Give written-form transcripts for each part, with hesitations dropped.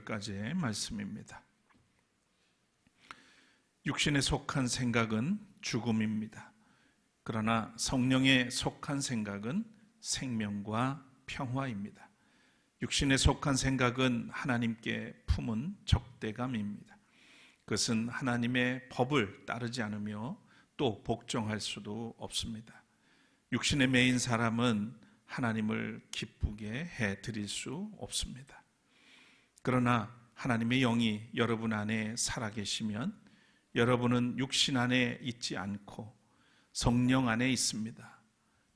오늘까지의 말씀입니다. 육신에 속한 생각은 죽음입니다. 그러나 성령에 속한 생각은 생명과 평화입니다. 육신에 속한 생각은 하나님께 품은 적대감입니다. 그것은 하나님의 법을 따르지 않으며 또 복종할 수도 없습니다. 육신에 매인 사람은 하나님을 기쁘게 해드릴 수 없습니다. 그러나 하나님의 영이 여러분 안에 살아계시면 여러분은 육신 안에 있지 않고 성령 안에 있습니다.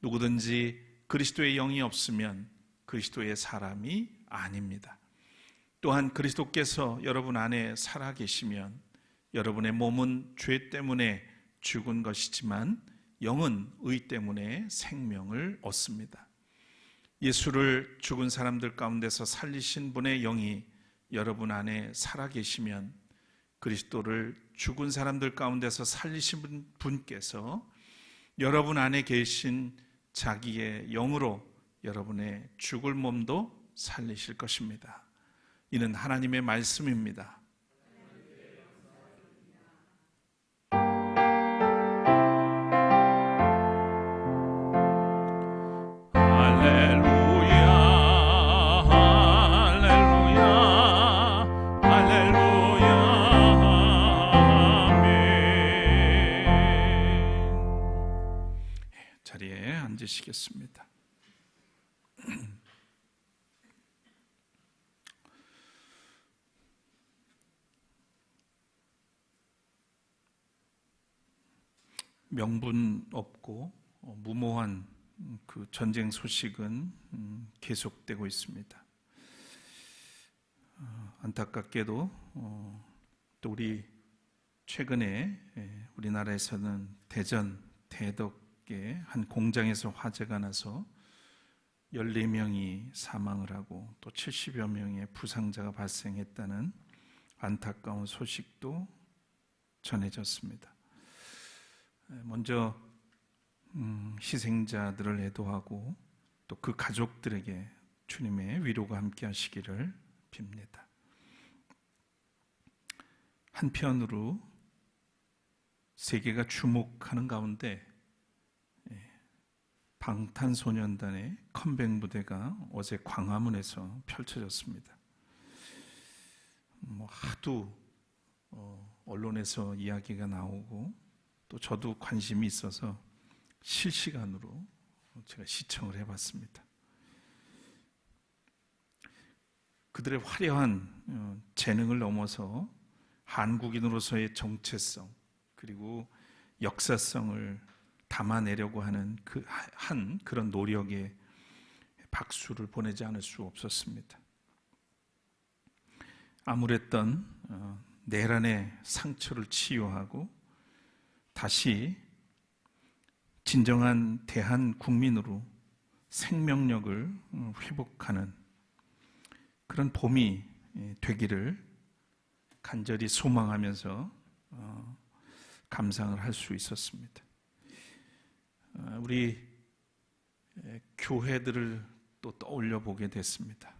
누구든지 그리스도의 영이 없으면 그리스도의 사람이 아닙니다. 또한 그리스도께서 여러분 안에 살아계시면 여러분의 몸은 죄 때문에 죽은 것이지만 영은 의 때문에 생명을 얻습니다. 예수를 죽은 사람들 가운데서 살리신 분의 영이 여러분 안에 살아계시면 그리스도를 죽은 사람들 가운데서 살리신 분께서 여러분 안에 계신 자기의 영으로 여러분의 죽을 몸도 살리실 것입니다. 이는 하나님의 말씀입니다. 자리에 앉으시겠습니다. 명분 없고 무모한 그 전쟁 소식은 계속되고 있습니다. 안타깝게도 또 우리 최근에 우리나라에서는 대전 대덕의 한 공장에서 화재가 나서 14명이 사망을 하고 또 70여 명의 부상자가 발생했다는 안타까운 소식도 전해졌습니다. 먼저 희생자들을 애도하고 또 그 가족들에게 주님의 위로가 함께 하시기를 빕니다. 한편으로 세계가 주목하는 가운데 방탄소년단의 컴백 무대가 어제 광화문에서 펼쳐졌습니다. 하도 언론에서 이야기가 나오고 또 저도 관심이 있어서 실시간으로 제가 시청을 해봤습니다. 그들의 화려한 재능을 넘어서 한국인으로서의 정체성 그리고 역사성을 담아내려고 하는 그런 노력에 박수를 보내지 않을 수 없었습니다. 아무랬던 내란의 상처를 치유하고 다시 진정한 대한 국민으로 생명력을 회복하는 그런 봄이 되기를 간절히 소망하면서 감상을 할 수 있었습니다. 우리 교회들을 또 떠올려 보게 됐습니다.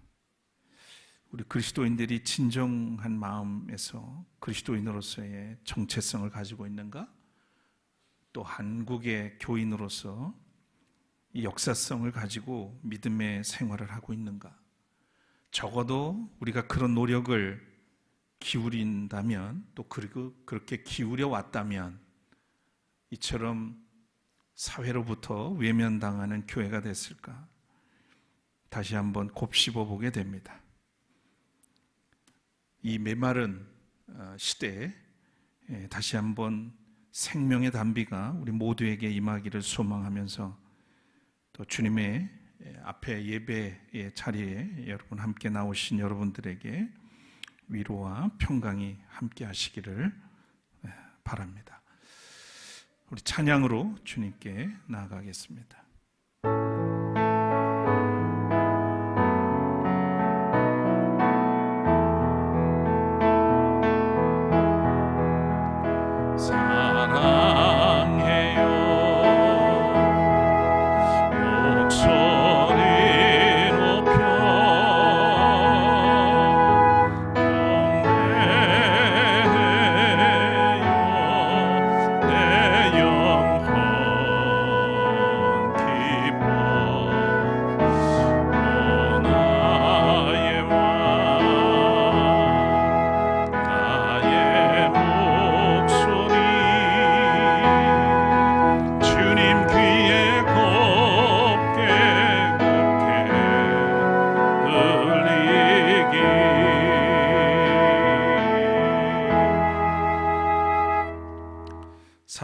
우리 그리스도인들이 진정한 마음에서 그리스도인으로서의 정체성을 가지고 있는가? 또 한국의 교인으로서 이 역사성을 가지고 믿음의 생활을 하고 있는가? 적어도 우리가 그런 노력을 기울인다면 또 그리고 그렇게 기울여 왔다면 이처럼 사회로부터 외면당하는 교회가 됐을까? 다시 한번 곱씹어 보게 됩니다. 이 메마른 시대에 다시 한번 생명의 단비가 우리 모두에게 임하기를 소망하면서 또 주님의 앞에 예배의 자리에 여러분 함께 나오신 여러분들에게 위로와 평강이 함께 하시기를 바랍니다. 우리 찬양으로 주님께 나아가겠습니다.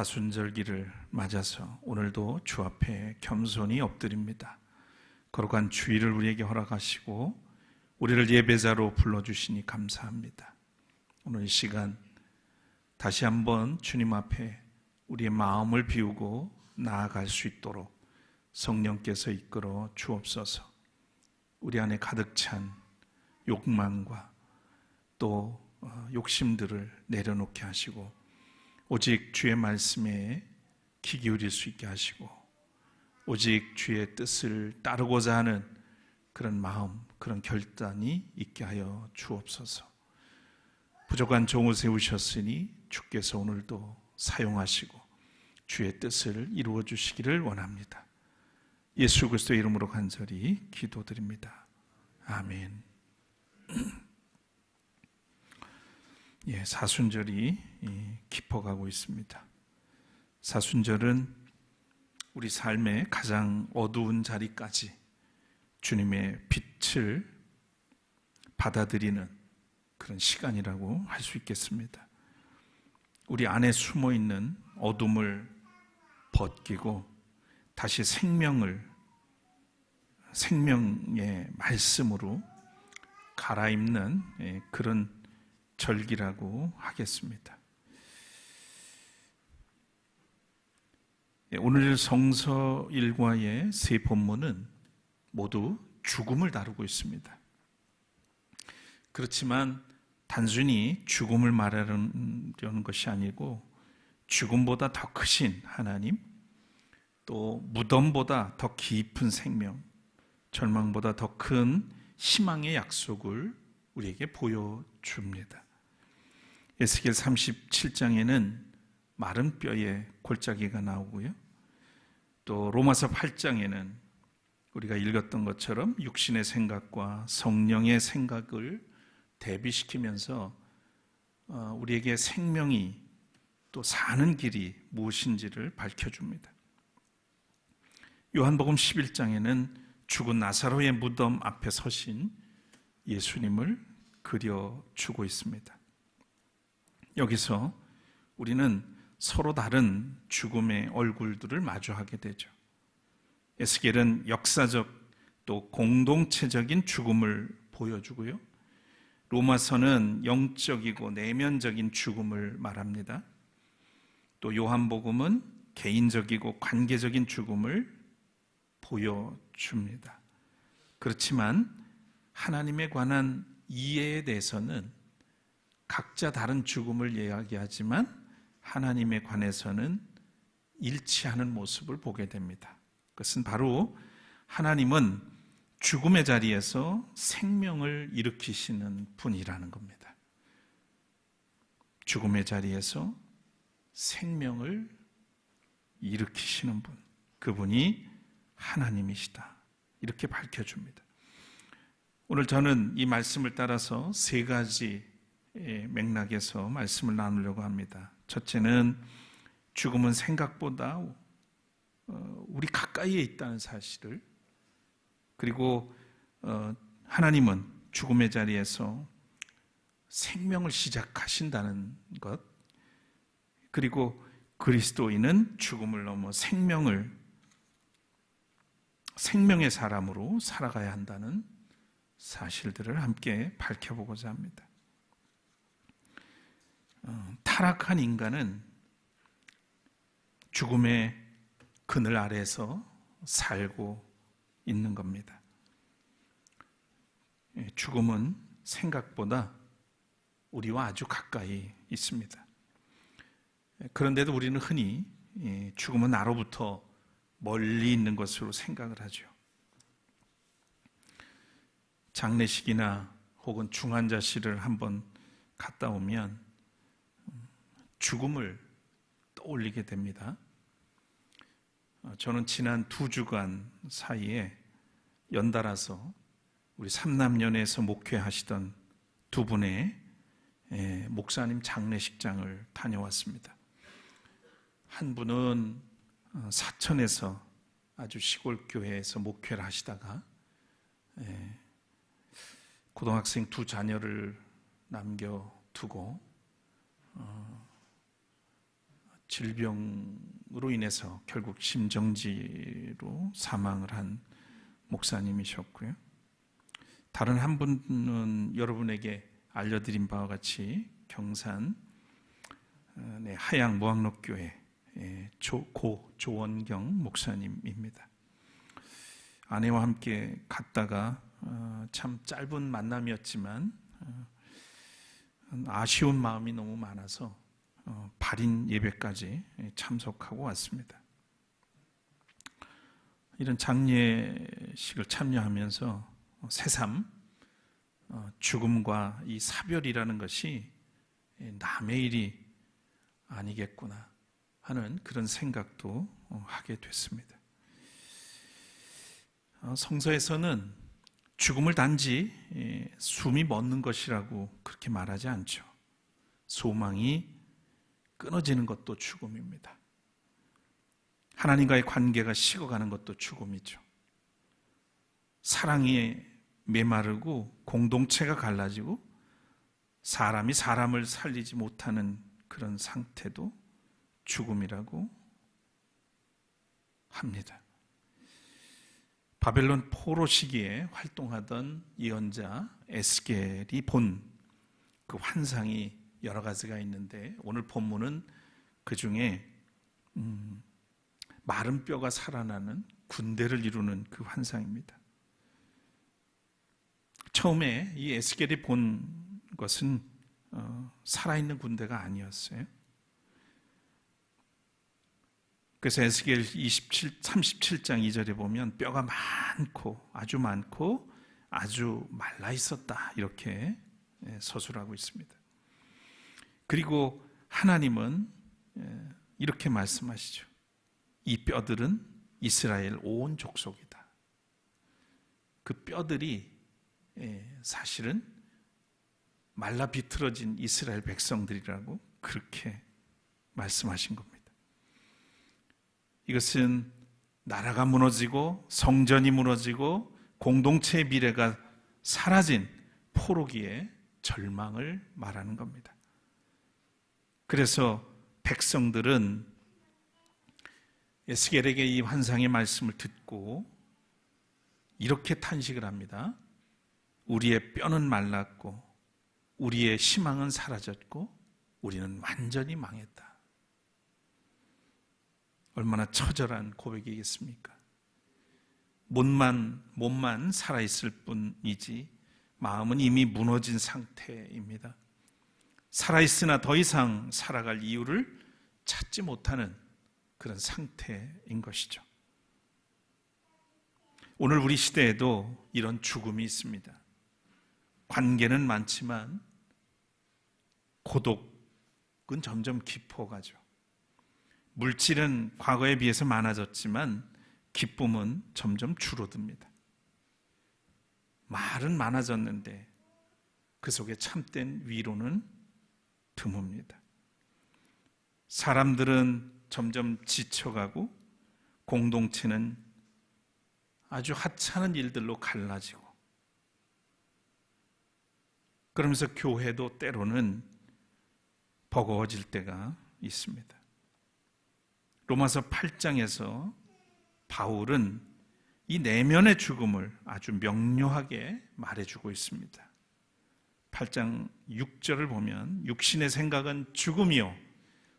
사순절기를 맞아서 오늘도 주 앞에 겸손히 엎드립니다. 거룩한 주일을 우리에게 허락하시고 우리를 예배자로 불러주시니 감사합니다. 오늘 이 시간 다시 한번 주님 앞에 우리의 마음을 비우고 나아갈 수 있도록 성령께서 이끌어 주옵소서. 우리 안에 가득 찬 욕망과 또 욕심들을 내려놓게 하시고 오직 주의 말씀에 귀 기울일 수 있게 하시고 오직 주의 뜻을 따르고자 하는 그런 마음, 그런 결단이 있게 하여 주옵소서. 부족한 종을 세우셨으니 주께서 오늘도 사용하시고 주의 뜻을 이루어 주시기를 원합니다. 예수 그리스도의 이름으로 간절히 기도드립니다. 아멘. 사순절이 깊어가고 있습니다. 사순절은 우리 삶의 가장 어두운 자리까지 주님의 빛을 받아들이는 그런 시간이라고 할 수 있겠습니다. 우리 안에 숨어 있는 어둠을 벗기고 다시 생명의 말씀으로 갈아입는 그런 절기라고 하겠습니다. 오늘 성서 일과의 세 본문은 모두 죽음을 다루고 있습니다. 그렇지만 단순히 죽음을 말하려는 것이 아니고 죽음보다 더 크신 하나님, 또 무덤보다 더 깊은 생명, 절망보다 더 큰 희망의 약속을 우리에게 보여줍니다. 에스겔 37장에는 마른 뼈에 골짜기가 나오고요. 또 로마서 8장에는 우리가 읽었던 것처럼 육신의 생각과 성령의 생각을 대비시키면서 우리에게 생명이 또 사는 길이 무엇인지를 밝혀줍니다. 요한복음 11장에는 죽은 나사로의 무덤 앞에 서신 예수님을 그려주고 있습니다. 여기서 우리는 서로 다른 죽음의 얼굴들을 마주하게 되죠. 에스겔은 역사적 또 공동체적인 죽음을 보여주고요. 로마서는 영적이고 내면적인 죽음을 말합니다. 또 요한복음은 개인적이고 관계적인 죽음을 보여줍니다. 그렇지만 하나님에 관한 이해에 대해서는 각자 다른 죽음을 이야기하지만 하나님에 관해서는 일치하는 모습을 보게 됩니다. 그것은 바로 하나님은 죽음의 자리에서 생명을 일으키시는 분이라는 겁니다. 죽음의 자리에서 생명을 일으키시는 분, 그분이 하나님이시다. 이렇게 밝혀줍니다. 오늘 저는 이 말씀을 따라서 세 가지 맥락에서 말씀을 나누려고 합니다. 첫째는 죽음은 생각보다 우리 가까이에 있다는 사실을, 그리고 하나님은 죽음의 자리에서 생명을 시작하신다는 것, 그리고 그리스도인은 죽음을 넘어 생명의 사람으로 살아가야 한다는 사실들을 함께 밝혀보고자 합니다. 타락한 인간은 죽음의 그늘 아래에서 살고 있는 겁니다. 죽음은 생각보다 우리와 아주 가까이 있습니다. 그런데도 우리는 흔히 죽음은 나로부터 멀리 있는 것으로 생각을 하죠. 장례식이나 혹은 중환자실을 한번 갔다 오면 죽음을 떠올리게 됩니다. 저는 지난 2주간 사이에 연달아서 우리 삼남연에서 목회하시던 두 분의 목사님 장례식장을 다녀왔습니다. 한 분은 사천에서 아주 시골 교회에서 목회를 하시다가 고등학생 2 자녀를 남겨두고 질병으로 인해서 결국 심정지로 사망을 한 목사님이셨고요. 다른 한 분은 여러분에게 알려드린 바와 같이 경산 하양 무학록교회 고 조원경 목사님입니다. 아내와 함께 갔다가 참 짧은 만남이었지만 아쉬운 마음이 너무 많아서 발인 예배까지 참석하고 왔습니다. 이런 장례식을 참여하면서 새삼 죽음과 이 사별이라는 것이 남의 일이 아니겠구나 하는 그런 생각도 하게 됐습니다. 성서에서는 죽음을 단지 숨이 멎는 것이라고 그렇게 말하지 않죠. 소망이 끊어지는 것도 죽음입니다. 하나님과의 관계가 식어가는 것도 죽음이죠. 사랑이 메마르고 공동체가 갈라지고 사람이 사람을 살리지 못하는 그런 상태도 죽음이라고 합니다. 바벨론 포로 시기에 활동하던 예언자 에스겔이 본 그 환상이 여러 가지가 있는데 오늘 본문은 그 중에 마른 뼈가 살아나는 군대를 이루는 그 환상입니다. 처음에 이 에스겔이 본 것은 살아있는 군대가 아니었어요. 그래서 에스겔 37장 2절에 보면 뼈가 많고 아주 말라 있었다 이렇게 서술하고 있습니다. 그리고 하나님은 이렇게 말씀하시죠. 이 뼈들은 이스라엘 온 족속이다. 그 뼈들이 사실은 말라 비틀어진 이스라엘 백성들이라고 그렇게 말씀하신 겁니다. 이것은 나라가 무너지고 성전이 무너지고 공동체의 미래가 사라진 포로기의 절망을 말하는 겁니다. 그래서 백성들은 에스겔에게 이 환상의 말씀을 듣고 이렇게 탄식을 합니다. 우리의 뼈는 말랐고 우리의 희망은 사라졌고 우리는 완전히 망했다. 얼마나 처절한 고백이겠습니까? 몸만 살아있을 뿐이지 마음은 이미 무너진 상태입니다. 살아있으나 더 이상 살아갈 이유를 찾지 못하는 그런 상태인 것이죠. 오늘 우리 시대에도 이런 죽음이 있습니다. 관계는 많지만 고독은 점점 깊어가죠. 물질은 과거에 비해서 많아졌지만 기쁨은 점점 줄어듭니다. 말은 많아졌는데 그 속에 참된 위로는 드뭅니다. 사람들은 점점 지쳐가고 공동체는 아주 하찮은 일들로 갈라지고 그러면서 교회도 때로는 버거워질 때가 있습니다. 로마서 8장에서 바울은 이 내면의 죽음을 아주 명료하게 말해주고 있습니다. 8장 6절을 보면 육신의 생각은 죽음이요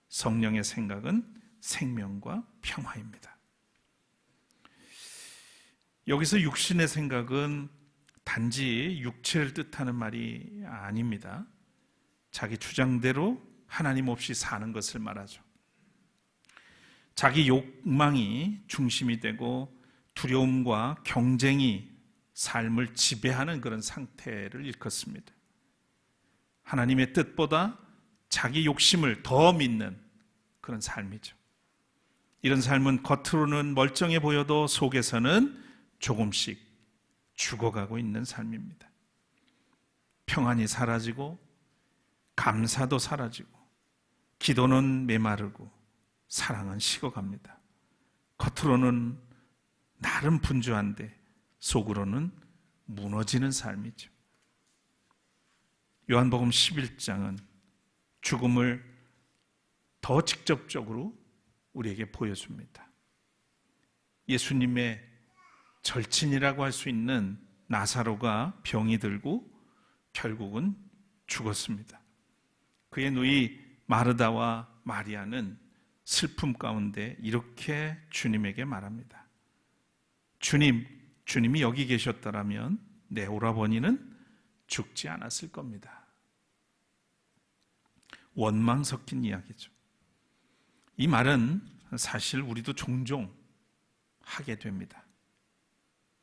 성령의 생각은 생명과 평화입니다. 여기서 육신의 생각은 단지 육체를 뜻하는 말이 아닙니다. 자기 주장대로 하나님 없이 사는 것을 말하죠. 자기 욕망이 중심이 되고 두려움과 경쟁이 삶을 지배하는 그런 상태를 일컫습니다. 하나님의 뜻보다 자기 욕심을 더 믿는 그런 삶이죠. 이런 삶은 겉으로는 멀쩡해 보여도 속에서는 조금씩 죽어가고 있는 삶입니다. 평안이 사라지고 감사도 사라지고 기도는 메마르고 사랑은 식어갑니다. 겉으로는 나름 분주한데 속으로는 무너지는 삶이죠. 요한복음 11장은 죽음을 더 직접적으로 우리에게 보여줍니다. 예수님의 절친이라고 할 수 있는 나사로가 병이 들고 결국은 죽었습니다. 그의 누이 마르다와 마리아는 슬픔 가운데 이렇게 주님에게 말합니다. 주님이 여기 계셨더라면 내 오라버니는 죽지 않았을 겁니다. 원망 섞인 이야기죠. 이 말은 사실 우리도 종종 하게 됩니다.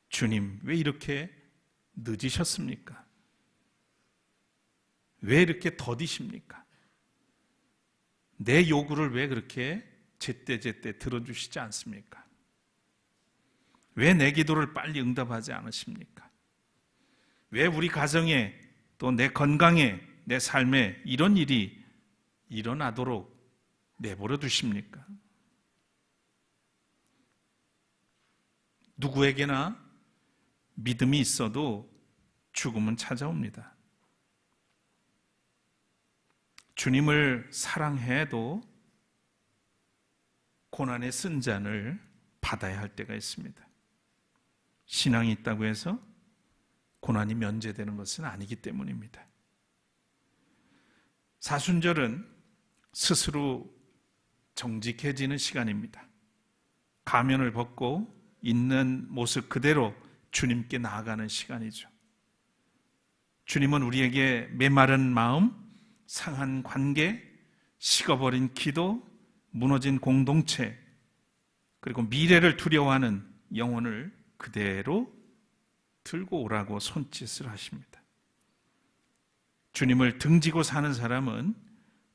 주님, 왜 이렇게 늦으셨습니까? 왜 이렇게 더디십니까? 내 요구를 왜 그렇게 제때제때 들어주시지 않습니까? 왜 내 기도를 빨리 응답하지 않으십니까? 왜 우리 가정에 또 내 건강에 내 삶에 이런 일이 일어나도록 내버려 두십니까? 누구에게나 믿음이 있어도 죽음은 찾아옵니다. 주님을 사랑해도 고난의 쓴 잔을 받아야 할 때가 있습니다. 신앙이 있다고 해서 고난이 면제되는 것은 아니기 때문입니다. 사순절은 스스로 정직해지는 시간입니다. 가면을 벗고 있는 모습 그대로 주님께 나아가는 시간이죠. 주님은 우리에게 메마른 마음, 상한 관계, 식어버린 기도, 무너진 공동체, 그리고 미래를 두려워하는 영혼을 그대로 들고 오라고 손짓을 하십니다. 주님을 등지고 사는 사람은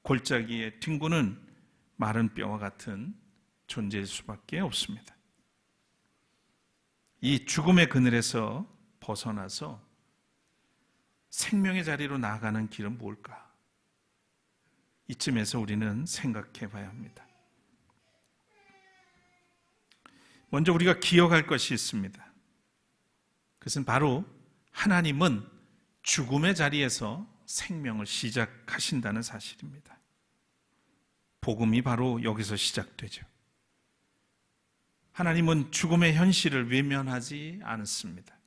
골짜기에 뒹구는 마른 뼈와 같은 존재일 수밖에 없습니다. 이 죽음의 그늘에서 벗어나서 생명의 자리로 나아가는 길은 뭘까? 이쯤에서 우리는 생각해 봐야 합니다. 먼저 우리가 기억할 것이 있습니다. 그것은 바로 하나님은 죽음의 자리에서 생명을 시작하신다는 사실입니다. 복음이 바로 여기서 시작되죠. 하나님은 죽음의 현실을 외면하지 않습니다.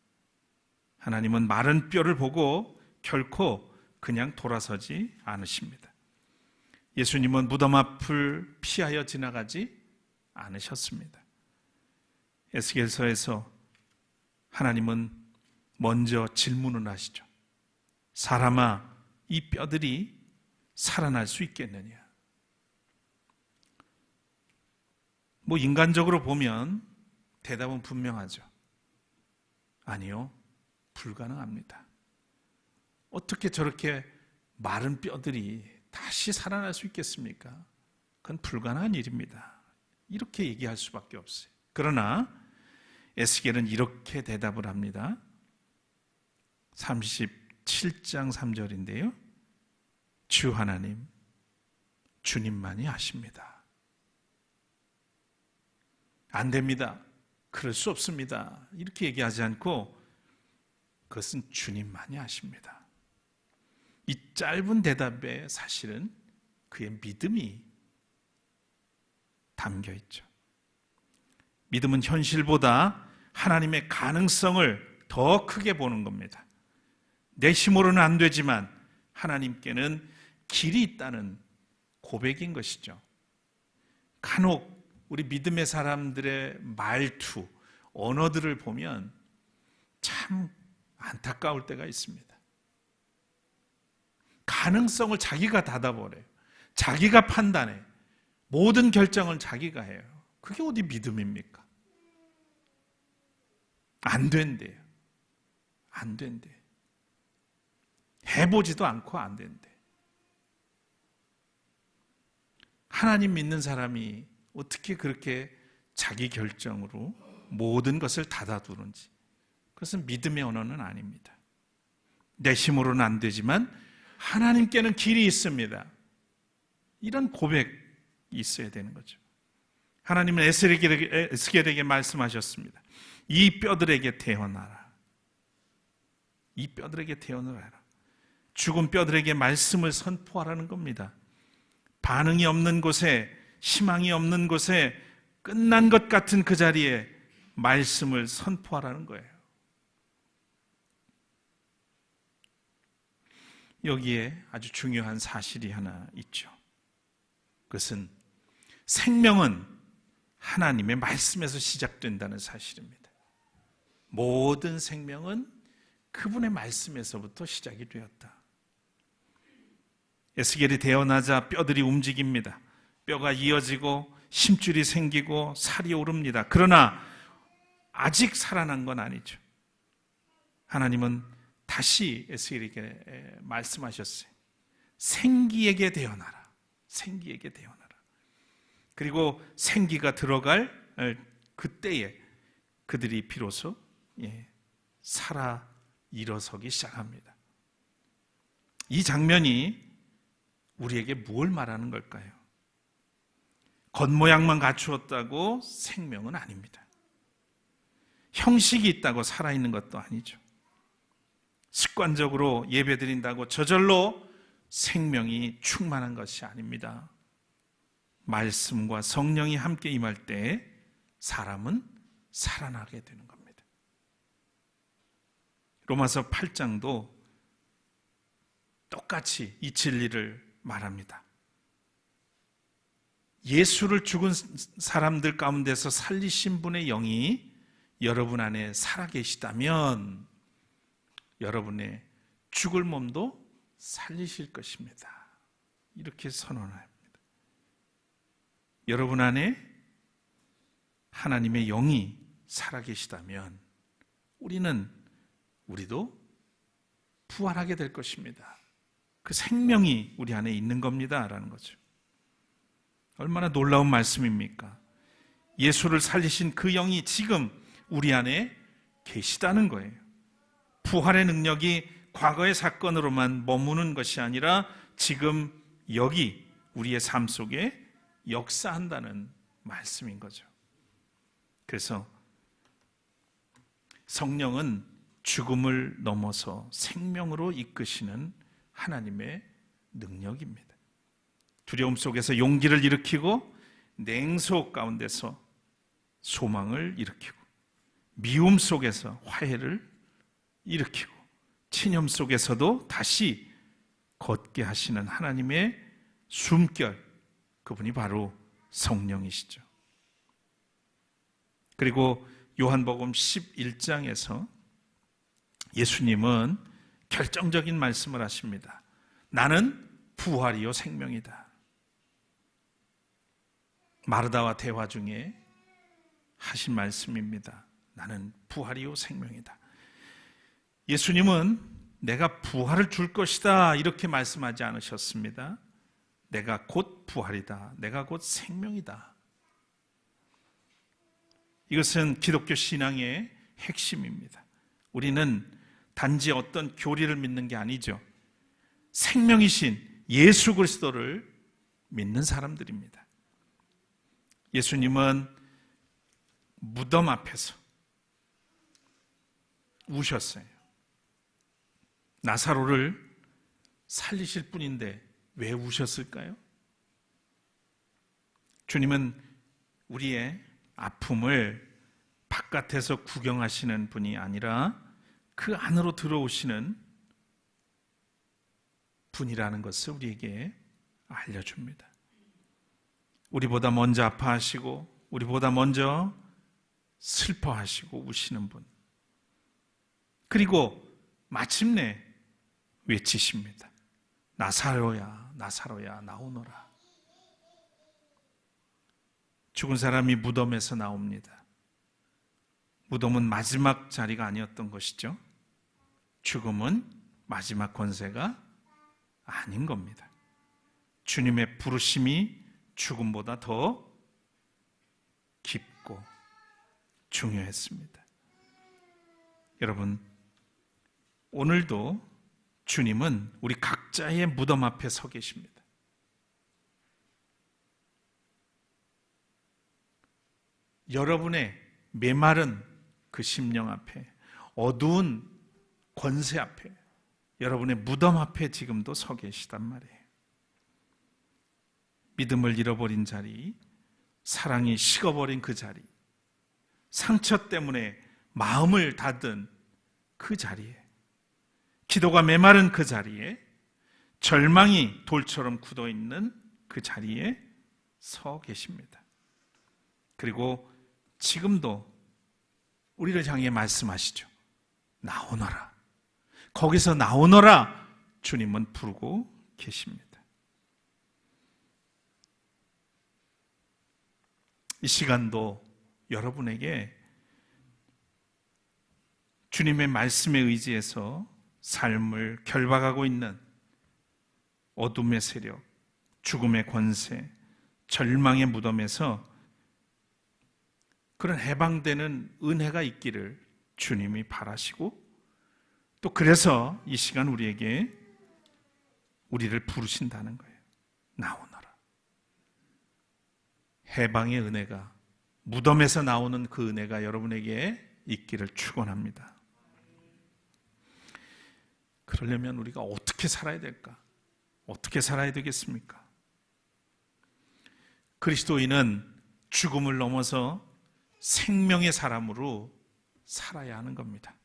하나님은 마른 뼈를 보고 결코 그냥 돌아서지 않으십니다. 예수님은 무덤 앞을 피하여 지나가지 않으셨습니다. 에스겔서에서 하나님은 먼저 질문을 하시죠. 사람아, 이 뼈들이 살아날 수 있겠느냐? 인간적으로 보면 대답은 분명하죠. 아니요, 불가능합니다. 어떻게 저렇게 마른 뼈들이 다시 살아날 수 있겠습니까? 그건 불가능한 일입니다. 이렇게 얘기할 수밖에 없어요. 그러나 에스겔은 이렇게 대답을 합니다. 37장 3절인데요. 주 하나님, 주님만이 아십니다. 안 됩니다. 그럴 수 없습니다. 이렇게 얘기하지 않고 그것은 주님만이 아십니다. 이 짧은 대답에 사실은 그의 믿음이 담겨 있죠. 믿음은 현실보다 하나님의 가능성을 더 크게 보는 겁니다. 내 힘으로는 안 되지만 하나님께는 길이 있다는 고백인 것이죠. 간혹 우리 믿음의 사람들의 말투, 언어들을 보면 참 안타까울 때가 있습니다. 가능성을 자기가 닫아버려요. 자기가 판단해. 모든 결정을 자기가 해요. 그게 어디 믿음입니까? 안 된대요. 안 된대. 해보지도 않고 안 된대. 하나님 믿는 사람이 어떻게 그렇게 자기 결정으로 모든 것을 닫아두는지. 그것은 믿음의 언어는 아닙니다. 내 힘으로는 안 되지만 하나님께는 길이 있습니다. 이런 고백이 있어야 되는 거죠. 하나님은 에스겔에게 말씀하셨습니다. 이 뼈들에게 태어나라. 이 뼈들에게 태어나라. 죽은 뼈들에게 말씀을 선포하라는 겁니다. 반응이 없는 곳에, 희망이 없는 곳에, 끝난 것 같은 그 자리에 말씀을 선포하라는 거예요. 여기에 아주 중요한 사실이 하나 있죠. 그것은 생명은 하나님의 말씀에서 시작된다는 사실입니다. 모든 생명은 그분의 말씀에서부터 시작이 되었다. 에스겔이 태어나자 뼈들이 움직입니다. 뼈가 이어지고 힘줄이 생기고 살이 오릅니다. 그러나 아직 살아난 건 아니죠. 하나님은 다시 에스겔에게 말씀하셨어요. 생기에게 되어나라. 생기에게 되어나라. 그리고 생기가 들어갈 그때에 그들이 비로소 살아 일어서기 시작합니다. 이 장면이 우리에게 뭘 말하는 걸까요? 겉모양만 갖추었다고 생명은 아닙니다. 형식이 있다고 살아있는 것도 아니죠. 습관적으로 예배드린다고 저절로 생명이 충만한 것이 아닙니다. 말씀과 성령이 함께 임할 때 사람은 살아나게 되는 겁니다. 로마서 8장도 똑같이 이 진리를 말합니다. 예수를 죽은 사람들 가운데서 살리신 분의 영이 여러분 안에 살아계시다면 여러분의 죽을 몸도 살리실 것입니다. 이렇게 선언합니다. 여러분 안에 하나님의 영이 살아계시다면 우리도 부활하게 될 것입니다. 그 생명이 우리 안에 있는 겁니다. 라는 거죠. 얼마나 놀라운 말씀입니까? 예수를 살리신 그 영이 지금 우리 안에 계시다는 거예요. 부활의 능력이 과거의 사건으로만 머무는 것이 아니라 지금 여기 우리의 삶 속에 역사한다는 말씀인 거죠. 그래서 성령은 죽음을 넘어서 생명으로 이끄시는 하나님의 능력입니다. 두려움 속에서 용기를 일으키고 냉소 가운데서 소망을 일으키고 미움 속에서 화해를 일으키고 친염 속에서도 다시 걷게 하시는 하나님의 숨결, 그분이 바로 성령이시죠. 그리고 요한복음 11장에서 예수님은 결정적인 말씀을 하십니다. 나는 부활이요 생명이다. 마르다와 대화 중에 하신 말씀입니다. 나는 부활이요 생명이다. 예수님은 내가 부활을 줄 것이다 이렇게 말씀하지 않으셨습니다. 내가 곧 부활이다. 내가 곧 생명이다. 이것은 기독교 신앙의 핵심입니다. 우리는 단지 어떤 교리를 믿는 게 아니죠. 생명이신 예수 그리스도를 믿는 사람들입니다. 예수님은 무덤 앞에서 우셨어요. 나사로를 살리실 분인데 왜 우셨을까요? 주님은 우리의 아픔을 바깥에서 구경하시는 분이 아니라 그 안으로 들어오시는 분이라는 것을 우리에게 알려줍니다. 우리보다 먼저 아파하시고 우리보다 먼저 슬퍼하시고 우시는 분. 그리고 마침내 외치십니다. 나사로야, 나사로야, 나오너라. 죽은 사람이 무덤에서 나옵니다. 무덤은 마지막 자리가 아니었던 것이죠. 죽음은 마지막 권세가 아닌 겁니다. 주님의 부르심이 죽음보다 더 깊고 중요했습니다. 여러분, 오늘도 주님은 우리 각자의 무덤 앞에 서 계십니다. 여러분의 메마른 그 심령 앞에, 어두운 권세 앞에, 여러분의 무덤 앞에 지금도 서 계시단 말이에요. 믿음을 잃어버린 자리, 사랑이 식어버린 그 자리, 상처 때문에 마음을 닫은 그 자리에, 기도가 메마른 그 자리에, 절망이 돌처럼 굳어있는 그 자리에 서 계십니다. 그리고 지금도 우리를 향해 말씀하시죠. 나오너라. 거기서 나오너라. 주님은 부르고 계십니다. 이 시간도 여러분에게 주님의 말씀에 의지해서 삶을 결박하고 있는 어둠의 세력, 죽음의 권세, 절망의 무덤에서 그런 해방되는 은혜가 있기를 주님이 바라시고, 또 그래서 이 시간 우리에게 우리를 부르신다는 거예요. 나오너라. 해방의 은혜가, 무덤에서 나오는 그 은혜가 여러분에게 있기를 축원합니다. 그러려면 우리가 어떻게 살아야 될까? 어떻게 살아야 되겠습니까? 그리스도인은 죽음을 넘어서 생명의 사람으로 살아야 하는 겁니다.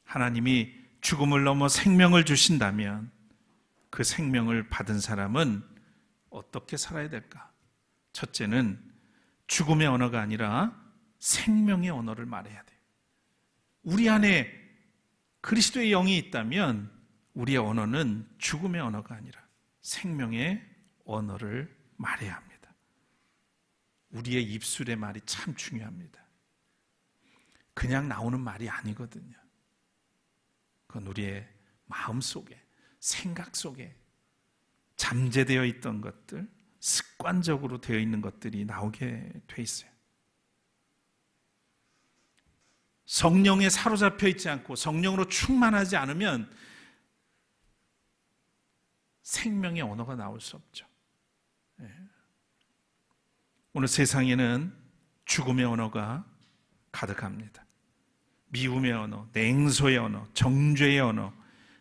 하나님이 죽음을 넘어 생명을 주신다면 그 생명을 받은 사람은 어떻게 살아야 될까? 첫째는 죽음의 언어가 아니라 생명의 언어를 말해야 돼요. 우리 안에 그리스도의 영이 있다면 우리의 언어는 죽음의 언어가 아니라 생명의 언어를 말해야 합니다. 우리의 입술의 말이 참 중요합니다. 그냥 나오는 말이 아니거든요. 그건 우리의 마음 속에, 생각 속에 잠재되어 있던 것들, 습관적으로 되어 있는 것들이 나오게 돼 있어요. 성령에 사로잡혀 있지 않고 성령으로 충만하지 않으면 생명의 언어가 나올 수 없죠. 오늘 세상에는 죽음의 언어가 가득합니다. 미움의 언어, 냉소의 언어, 정죄의 언어,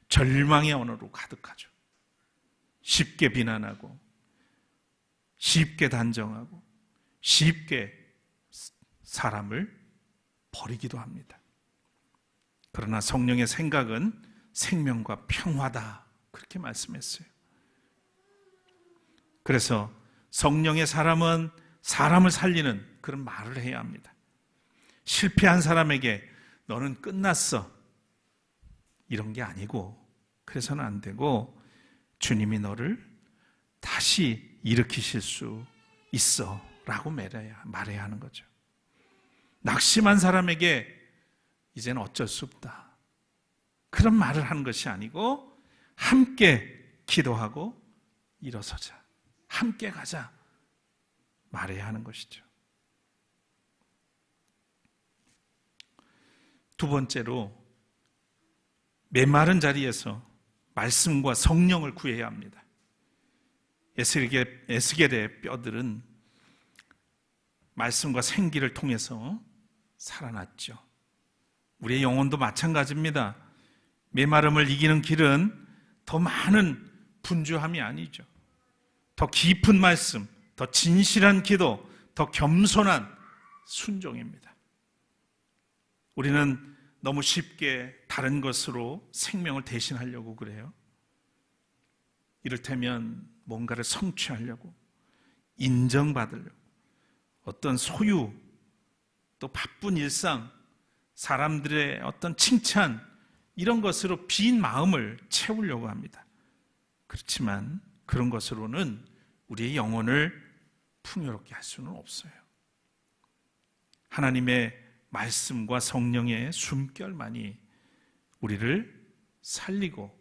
절망의 언어로 가득하죠. 쉽게 비난하고, 쉽게 단정하고, 쉽게 사람을 버리기도 합니다. 그러나 성령의 생각은 생명과 평화다, 그렇게 말씀했어요. 그래서 성령의 사람은 사람을 살리는 그런 말을 해야 합니다. 실패한 사람에게 너는 끝났어, 이런 게 아니고, 그래서는 안 되고, 주님이 너를 다시 일으키실 수 있어 라고 말해야 하는 거죠. 낙심한 사람에게 이제는 어쩔 수 없다, 그런 말을 하는 것이 아니고, 함께 기도하고 일어서자, 함께 가자 말해야 하는 것이죠. 두 번째로, 메마른 자리에서 말씀과 성령을 구해야 합니다. 에스겔의 뼈들은 말씀과 생기를 통해서 살아났죠. 우리의 영혼도 마찬가지입니다. 메마름을 이기는 길은 더 많은 분주함이 아니죠. 더 깊은 말씀, 더 진실한 기도, 더 겸손한 순종입니다. 우리는 너무 쉽게 다른 것으로 생명을 대신하려고 그래요. 이를테면 뭔가를 성취하려고, 인정받으려고, 어떤 소유, 또 바쁜 일상, 사람들의 어떤 칭찬, 이런 것으로 빈 마음을 채우려고 합니다. 그렇지만 그런 것으로는 우리의 영혼을 풍요롭게 할 수는 없어요. 하나님의 말씀과 성령의 숨결만이 우리를 살리고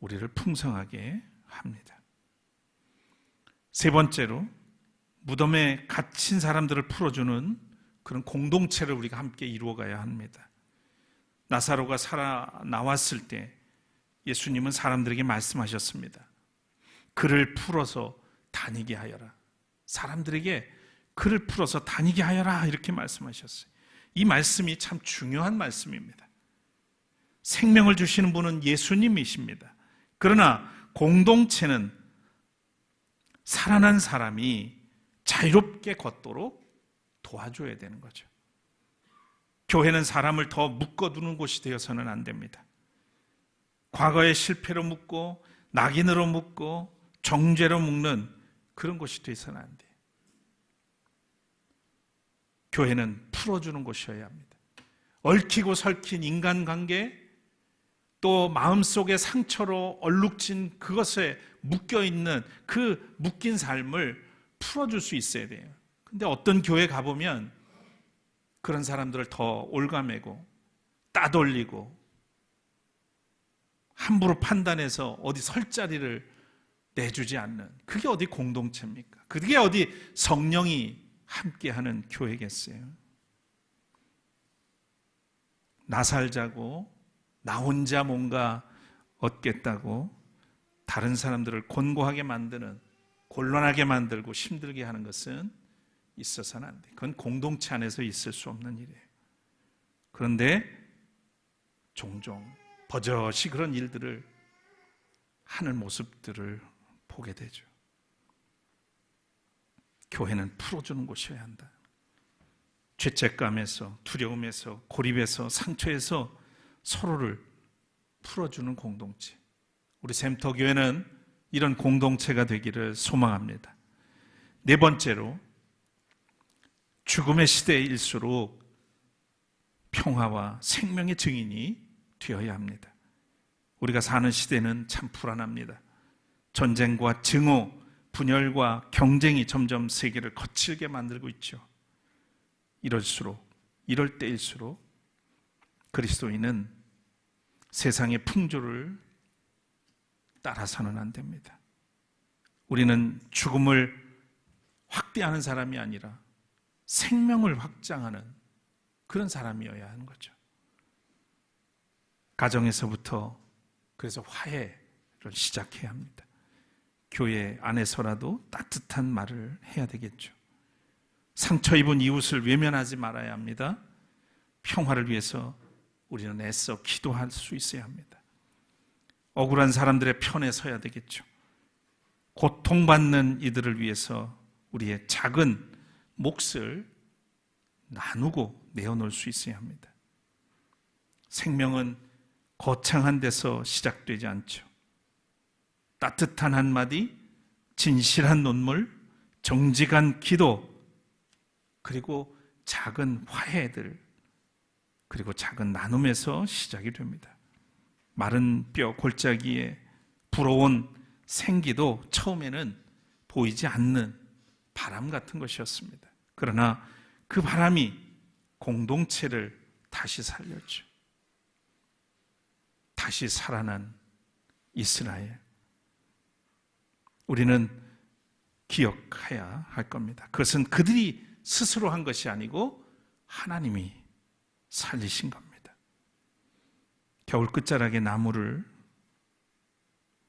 우리를 풍성하게 합니다. 세 번째로, 무덤에 갇힌 사람들을 풀어주는 그런 공동체를 우리가 함께 이루어가야 합니다. 나사로가 살아나왔을 때 예수님은 사람들에게 말씀하셨습니다. 그를 풀어서 다니게 하여라. 사람들에게 그를 풀어서 다니게 하여라, 이렇게 말씀하셨어요. 이 말씀이 참 중요한 말씀입니다. 생명을 주시는 분은 예수님이십니다. 그러나 공동체는 살아난 사람이 자유롭게 걷도록 도와줘야 되는 거죠. 교회는 사람을 더 묶어두는 곳이 되어서는 안 됩니다. 과거의 실패로 묶고 낙인으로 묶고 정죄로 묶는 그런 곳이 되어서는 안 돼요. 교회는 풀어주는 곳이어야 합니다. 얽히고 설킨 인간관계, 또 마음속의 상처로 얼룩진 그것에 묶여있는 그 묶인 삶을 풀어줄 수 있어야 돼요. 근데 어떤 교회 가보면 그런 사람들을 더 올가매고 따돌리고 함부로 판단해서 어디 설 자리를 내주지 않는, 그게 어디 공동체입니까? 그게 어디 성령이 함께하는 교회겠어요? 나 살자고 나 혼자 뭔가 얻겠다고 다른 사람들을 곤고하게 만드는, 곤란하게 만들고 힘들게 하는 것은 있어서는 안 돼. 그건 공동체 안에서 있을 수 없는 일이에요. 그런데 종종 버젓이 그런 일들을 하는 모습들을 보게 되죠. 교회는 풀어주는 곳이어야 한다. 죄책감에서, 두려움에서, 고립에서, 상처에서 서로를 풀어주는 공동체. 우리 샘터교회는 이런 공동체가 되기를 소망합니다. 네 번째로, 죽음의 시대일수록 평화와 생명의 증인이 되어야 합니다. 우리가 사는 시대는 참 불안합니다. 전쟁과 증오, 분열과 경쟁이 점점 세계를 거칠게 만들고 있죠. 이럴 때일수록 그리스도인은 세상의 풍조를 따라서는 안 됩니다. 우리는 죽음을 확대하는 사람이 아니라 생명을 확장하는 그런 사람이어야 하는 거죠. 가정에서부터 그래서 화해를 시작해야 합니다. 교회 안에서라도 따뜻한 말을 해야 되겠죠. 상처 입은 이웃을 외면하지 말아야 합니다. 평화를 위해서 우리는 애써 기도할 수 있어야 합니다. 억울한 사람들의 편에 서야 되겠죠. 고통받는 이들을 위해서 우리의 작은 몫을 나누고 내어놓을 수 있어야 합니다. 생명은 거창한 데서 시작되지 않죠. 따뜻한 한마디, 진실한 눈물, 정직한 기도, 그리고 작은 화해들, 그리고 작은 나눔에서 시작이 됩니다. 마른 뼈 골짜기에 불어온 생기도 처음에는 보이지 않는 바람 같은 것이었습니다. 그러나 그 바람이 공동체를 다시 살렸죠. 다시 살아난 이스라엘. 우리는 기억해야 할 겁니다. 그것은 그들이 스스로 한 것이 아니고 하나님이 살리신 겁니다. 겨울 끝자락의 나무를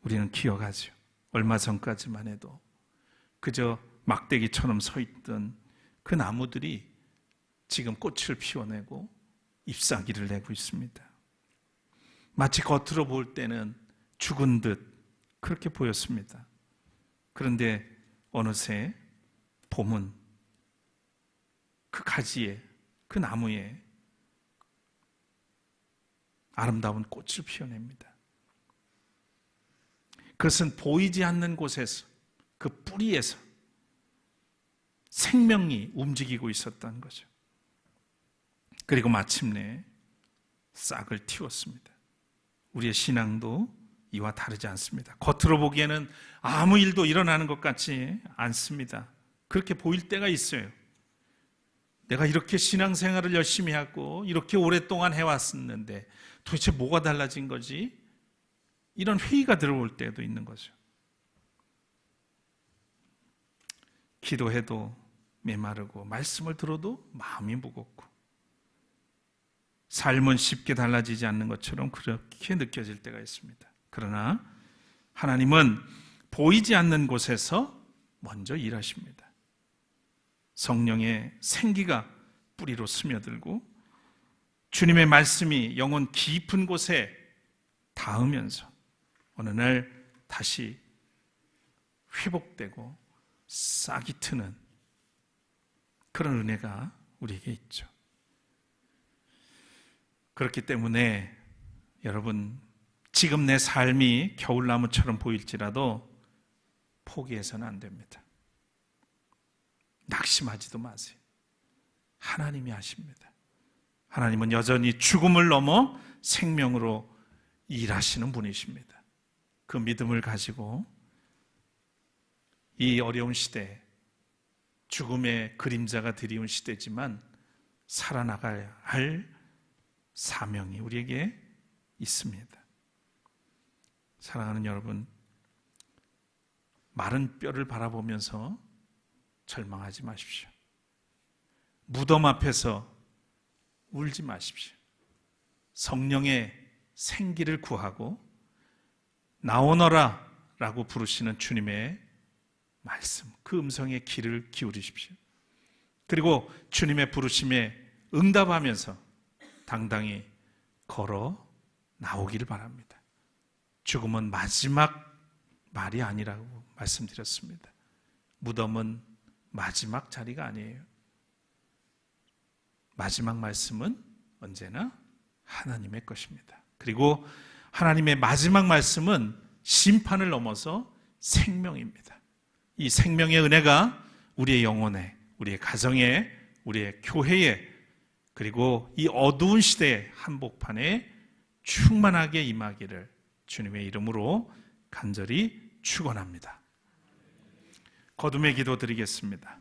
우리는 기억하죠. 얼마 전까지만 해도 그저 막대기처럼 서 있던 그 나무들이 지금 꽃을 피워내고 잎사귀를 내고 있습니다. 마치 겉으로 볼 때는 죽은 듯 그렇게 보였습니다. 그런데 어느새 봄은 그 가지에, 그 나무에 아름다운 꽃을 피워냅니다. 그것은 보이지 않는 곳에서, 그 뿌리에서 생명이 움직이고 있었던 거죠. 그리고 마침내 싹을 틔웠습니다. 우리의 신앙도 이와 다르지 않습니다. 겉으로 보기에는 아무 일도 일어나는 것 같지 않습니다. 그렇게 보일 때가 있어요. 내가 이렇게 신앙생활을 열심히 하고 이렇게 오랫동안 해왔었는데 도대체 뭐가 달라진 거지? 이런 회의가 들어올 때도 있는 거죠. 기도해도 메마르고 말씀을 들어도 마음이 무겁고 삶은 쉽게 달라지지 않는 것처럼 그렇게 느껴질 때가 있습니다. 그러나 하나님은 보이지 않는 곳에서 먼저 일하십니다. 성령의 생기가 뿌리로 스며들고 주님의 말씀이 영혼 깊은 곳에 닿으면서 어느 날 다시 회복되고 싹이 트는 그런 은혜가 우리에게 있죠. 그렇기 때문에 여러분, 지금 내 삶이 겨울나무처럼 보일지라도 포기해서는 안 됩니다. 낙심하지도 마세요. 하나님이 하십니다. 하나님은 여전히 죽음을 넘어 생명으로 일하시는 분이십니다. 그 믿음을 가지고 이 어려운 시대, 죽음의 그림자가 드리운 시대지만 살아나가야 할 사명이 우리에게 있습니다. 사랑하는 여러분, 마른 뼈를 바라보면서 절망하지 마십시오. 무덤 앞에서 울지 마십시오. 성령의 생기를 구하고 나오너라 라고 부르시는 주님의 말씀, 그 음성에 귀를 기울이십시오. 그리고 주님의 부르심에 응답하면서 당당히 걸어 나오기를 바랍니다. 죽음은 마지막 말이 아니라고 말씀드렸습니다. 무덤은 마지막 자리가 아니에요. 마지막 말씀은 언제나 하나님의 것입니다. 그리고 하나님의 마지막 말씀은 심판을 넘어서 생명입니다. 이 생명의 은혜가 우리의 영혼에, 우리의 가정에, 우리의 교회에, 그리고 이 어두운 시대의 한복판에 충만하게 임하기를 주님의 이름으로 간절히 축원합니다. 거듭의 기도 드리겠습니다.